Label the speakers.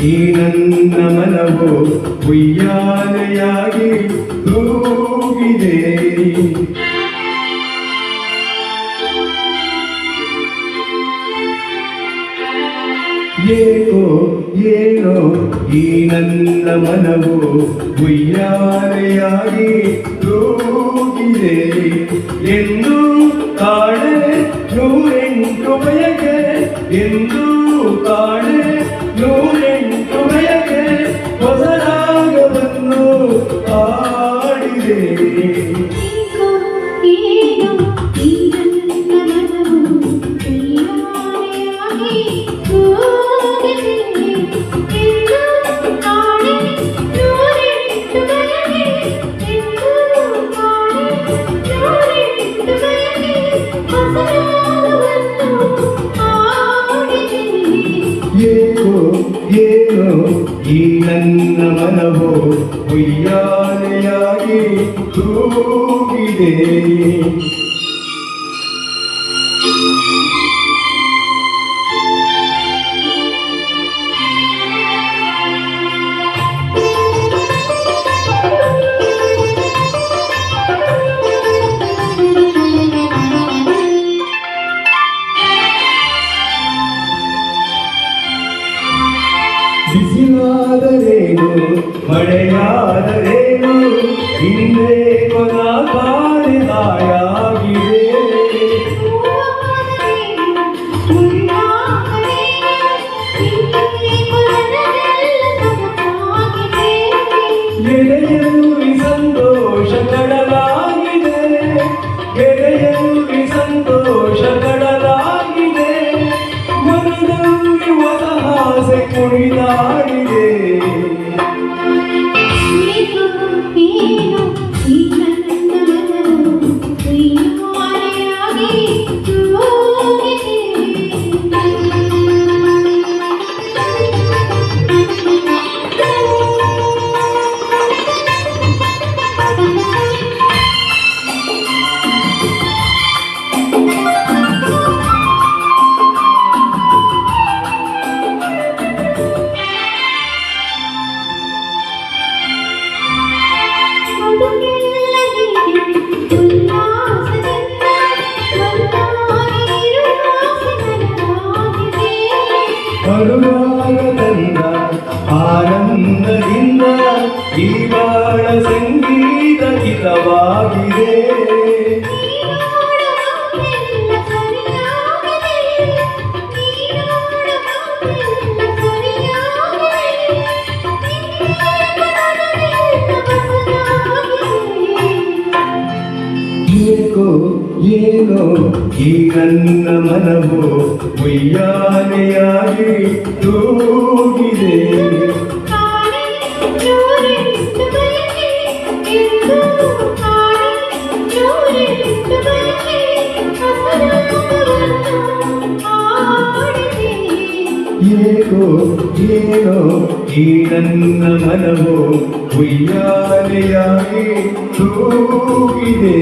Speaker 1: ಈ ನನ್ನ ಮನವು ಉಯ್ಯಾಲೆಯಾಗಿ ತೂಗಿದೆ. ಏಕೋ ಏನೋ ಈ ನನ್ನ ಮನವು ಉಯ್ಯಾಲೆಯಾಗಿ ತೂಗಿದೆ. ಎಂದು ಕಾಣೆ ನೂರೆಂಟು ಬಯಕೆ, ಎಂದು ಕಾಣೆ ನೂರೆಂಟು ಬಯಕೆ, ಹೊಸ ರಾಗವನ್ನು ಹಾಡಿದೆ. ಏಕೋ ಏನೋ ಈ ನನ್ನ ಮನವು ಉಯ್ಯಾಲೆಯಾಗಿ ತೂಗಿದೆ. ಬಿಸಿಲಾದರೇನು ಮಳೆಯಾದರೇನು ಹಿಂದೆ ಕೊನ ಕಾಣೆದಾಯಾಗಿದೆ. ಎದೆಯಲ್ಲಿ ಸಂತೋಷ ಕಡಲಾಗಿದೆ, ಎದೆಯಲ್ಲಿ ಸಂತೋಷ ಕಡಲಾಗಿದೆ, ಮನದಲ್ಲಿ ಹೊಸ ಆಸೆ ಕುಣಿದಾಡಿದೆ. ಅನುರಾಗದಿಂದ ಆನಂದದಿಂದ ಈ ಬಾಳ ಸಂಗೀತ ಹಿತವಾಗಿದೆ. ಏಕೋ ಏನೋ ಈ ನನ್ನ ಮನವು ಉಯ್ಯಾಲೆಯಾಗಿ ತೂಗಿದೆ. ಏಕೋ ಏನೋ ಈ ನನ್ನ ಮನವು ಉಯ್ಯಾಲೆಯಾಗಿ ತೂಗಿದೆ.